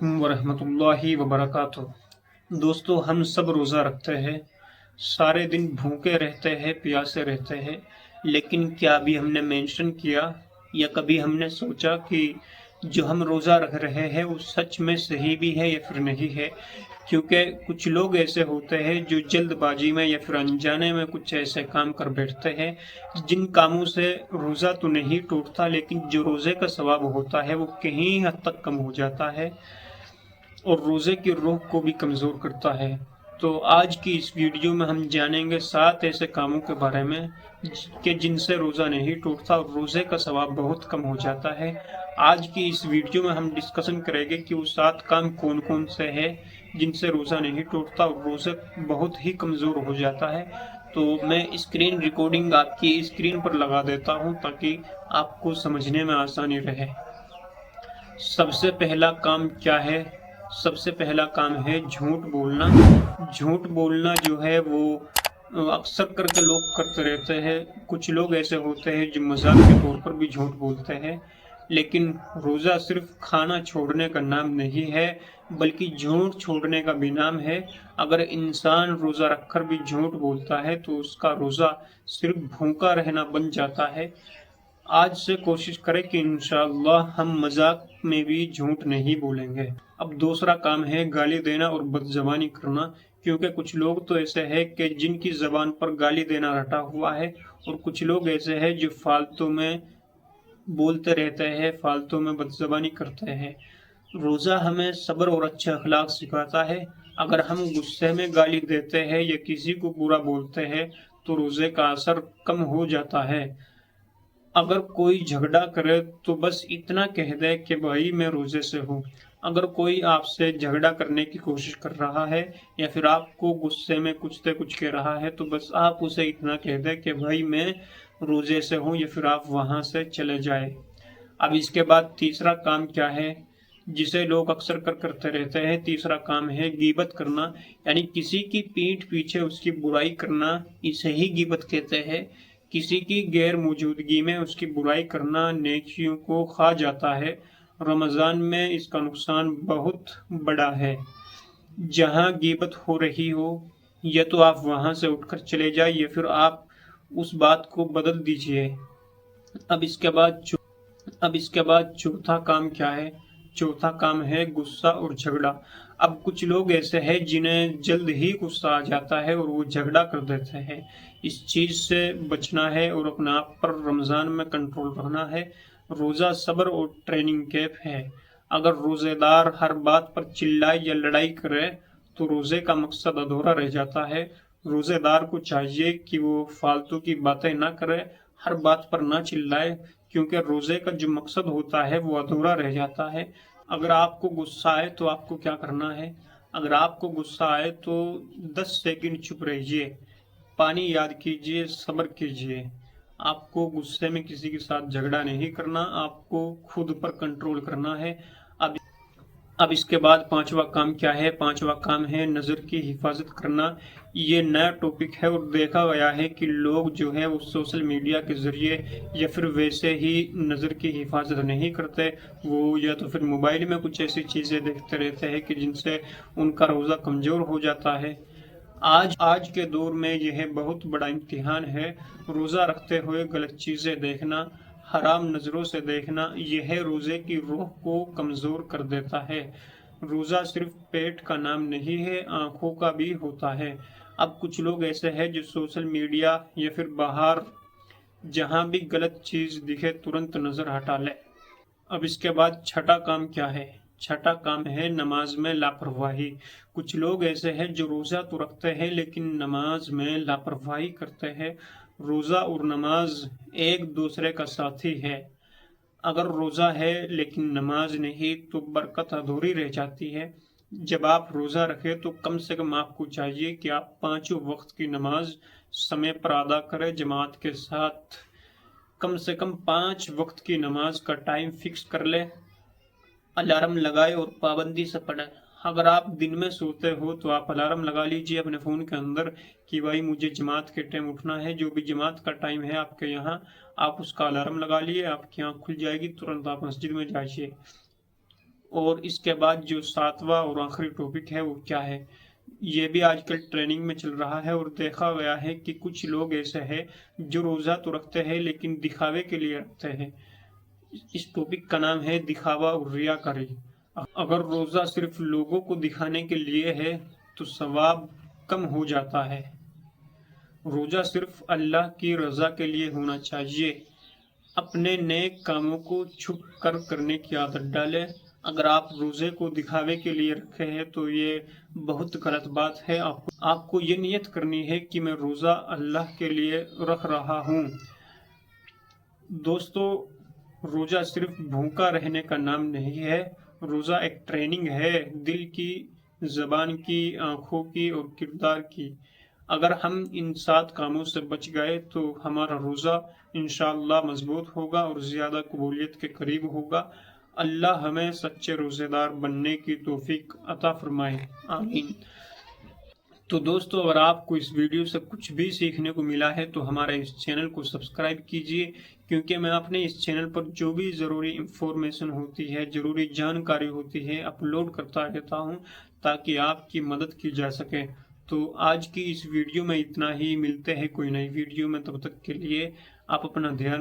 علیکم वरहमतुल्लाहि वबरकातुह। दोस्तों, हम सब रोज़ा रखते हैं, सारे दिन भूखे रहते हैं, प्यासे रहते हैं, लेकिन क्या अभी हमने मेंशन किया या कभी हमने सोचा कि जो हम रोज़ा रख रहे हैं वो सच में सही भी है या फिर नहीं है? क्योंकि कुछ लोग ऐसे होते हैं जो जल्दबाजी में या फिर अनजाने में कुछ ऐसे काम कर बैठते हैं जिन कामों से रोज़ा तो नहीं टूटता, लेकिन जो रोज़े का सवाब होता है वो कहीं हद तक कम हो जाता है और रोज़े की रूह को भी कमज़ोर करता है। तो आज की इस वीडियो में हम जानेंगे 7 ऐसे कामों के बारे में कि जिनसे रोज़ा नहीं टूटता और रोज़े का सवाब बहुत कम हो जाता है। आज की इस वीडियो में हम डिस्कशन करेंगे कि वो 7 काम कौन कौन से हैं जिनसे रोज़ा नहीं टूटता और रोज़ा बहुत ही कमज़ोर हो जाता है। तो मैं स्क्रीन रिकॉर्डिंग आपकी स्क्रीन पर लगा देता हूँ ताकि आपको समझने में आसानी रहे। सबसे पहला काम क्या है? सबसे पहला काम है झूठ बोलना। झूठ बोलना जो है वो अक्सर करके लोग करते रहते हैं। कुछ लोग ऐसे होते हैं जो मजाक के तौर पर भी झूठ बोलते हैं, लेकिन रोज़ा सिर्फ खाना छोड़ने का नाम नहीं है बल्कि झूठ छोड़ने का भी नाम है। अगर इंसान रोज़ा रखकर भी झूठ बोलता है तो उसका रोज़ा सिर्फ भूखा रहना बन जाता है। आज से कोशिश करें कि इंशाअल्लाह हम मजाक में भी झूठ नहीं बोलेंगे। अब दूसरा काम है गाली देना और बदज़बानी करना, क्योंकि कुछ लोग तो ऐसे हैं कि जिनकी ज़बान पर गाली देना रटा हुआ है और कुछ लोग ऐसे हैं जो फालतू में बोलते रहते हैं, फालतू में बदज़बानी करते हैं। रोज़ा हमें सब्र और अच्छे अखलाक सिखाता है। अगर हम गुस्से में गाली देते हैं या किसी को बुरा बोलते हैं तो रोज़े का असर कम हो जाता है। अगर कोई झगड़ा करे तो बस इतना कह दे कि भाई मैं रोजे से हूँ। अगर कोई आपसे झगड़ा करने की कोशिश कर रहा है या फिर आपको गुस्से में कुछ से कुछ कह रहा है तो बस आप उसे इतना कह दे कि भाई मैं रोजे से हूँ, या फिर आप वहां से चले जाए। अब इसके बाद तीसरा काम क्या है जिसे लोग अक्सर करते रहते हैं? तीसरा काम है गीबत करना, यानी किसी की पीठ पीछे उसकी बुराई करना। इसे ही गीबत कहते हैं। किसी की गैर मौजूदगी में उसकी बुराई करना नेकियों को खा जाता है। रमज़ान में इसका नुकसान बहुत बड़ा है। जहाँ गीबत हो रही हो या तो आप वहां से उठकर चले जाए या फिर आप उस बात को बदल दीजिए। अब इसके बाद चौथा काम क्या है? चौथा काम है गुस्सा और झगड़ा। अब कुछ लोग ऐसे हैं जिन्हें जल्द ही गुस्सा आ जाता है और वो झगड़ा कर देते हैं। इस चीज से बचना है और अपने आप पर रमजान में कंट्रोल रखना है। रोजा सब्र और ट्रेनिंग कैंप है। अगर रोजेदार हर बात पर चिल्लाए या लड़ाई करे तो रोजे का मकसद अधूरा रह जाता है। रोजेदार को चाहिए कि वो फालतू की बातें ना करे, हर बात पर ना चिल्लाए, क्योंकि रोजे का जो मकसद होता है वो अधूरा रह जाता है। अगर आपको गुस्सा आए तो आपको क्या करना है? अगर आपको गुस्सा आए तो 10 सेकंड चुप रहिए, पानी याद कीजिए, सब्र कीजिए। आपको गुस्से में किसी के साथ झगड़ा नहीं करना, आपको खुद पर कंट्रोल करना है। अब इसके बाद पांचवा काम क्या है? पांचवा काम है नज़र की हिफाजत करना। ये नया टॉपिक है और देखा गया है कि लोग जो है वो सोशल मीडिया के जरिए या फिर वैसे ही नज़र की हिफाजत नहीं करते। वो या तो फिर मोबाइल में कुछ ऐसी चीज़ें देखते रहते हैं कि जिनसे उनका रोज़ा कमज़ोर हो जाता है। आज के दौर में यह बहुत बड़ा इम्तिहान है। रोज़ा रखते हुए गलत चीज़ें देखना, हराम नज़रों से देखना, यह रोज़े की रूह को कमज़ोर कर देता है। रोज़ा सिर्फ पेट का नाम नहीं है, आंखों का भी होता है। अब कुछ लोग ऐसे हैं जो सोशल मीडिया या फिर बाहर जहां भी गलत चीज़ दिखे तुरंत नज़र हटा ले। अब इसके बाद छठा काम क्या है? छठा काम है नमाज में लापरवाही। कुछ लोग ऐसे हैं जो रोज़ा तो रखते हैं लेकिन नमाज में लापरवाही करते हैं। रोज़ा और नमाज एक दूसरे का साथी है। अगर रोज़ा है लेकिन नमाज नहीं तो बरकत अधूरी रह जाती है। जब आप रोज़ा रखें तो कम से कम आपको चाहिए कि आप 5 वक्त की नमाज समय पर अदा करें जमात के साथ। कम से कम 5 वक्त की नमाज का टाइम फिक्स कर ले, अलार्म लगाए और पाबंदी से पढ़े। अगर आप दिन में सोते हो तो आप अलार्म लगा लीजिए अपने फ़ोन के अंदर कि भाई मुझे जमात के टाइम उठना है। जो भी जमात का टाइम है आपके यहाँ, आप उसका अलार्म लगा लिए, आपकी आँख खुल जाएगी, तुरंत आप मस्जिद में जाइए। اور اس کے بعد جو 7واں اور آخری ٹاپک ہے وہ کیا ہے، یہ بھی آج کل ٹریننگ میں چل رہا ہے اور دیکھا گیا ہے کہ کچھ لوگ ایسے ہیں جو روزہ تو رکھتے ہیں لیکن دکھاوے کے لیے رکھتے ہیں۔ اس ٹاپک کا نام ہے دکھاوا اور ریاکاری۔ اگر روزہ صرف لوگوں کو دکھانے کے لیے ہے تو ثواب کم ہو جاتا ہے۔ روزہ صرف اللہ کی رضا کے لیے ہونا چاہیے۔ اپنے نیک کاموں کو چھپ کر کرنے کی عادت ڈالیں۔ اگر آپ روزے کو دکھاوے کے لیے رکھے ہیں تو یہ بہت غلط بات ہے۔ آپ کو یہ نیت کرنی ہے کہ میں روزہ اللہ کے لیے رکھ رہا ہوں۔ دوستو، روزہ صرف بھوکا رہنے کا نام نہیں ہے، روزہ ایک ٹریننگ ہے، دل کی، زبان کی، آنکھوں کی اور کردار کی۔ اگر ہم ان 7 کاموں سے بچ گئے تو ہمارا روزہ انشاءاللہ مضبوط ہوگا اور زیادہ قبولیت کے قریب ہوگا۔ اللہ ہمیں سچے روزے دار بننے کی توفیق عطا فرمائے، آمین۔ تو دوستو، اگر آپ کو اس ویڈیو سے کچھ بھی سیکھنے کو ملا ہے تو ہمارے اس چینل کو سبسکرائب کیجئے، کیونکہ میں اپنے اس چینل پر جو بھی ضروری انفارمیشن ہوتی ہے، ضروری جانکاری ہوتی ہے، اپلوڈ کرتا رہتا ہوں تاکہ آپ کی مدد کی جا سکے۔ تو آج کی اس ویڈیو میں اتنا ہی، ملتے ہیں کوئی نئی ویڈیو میں، تب تک کے لیے آپ اپنا دھیان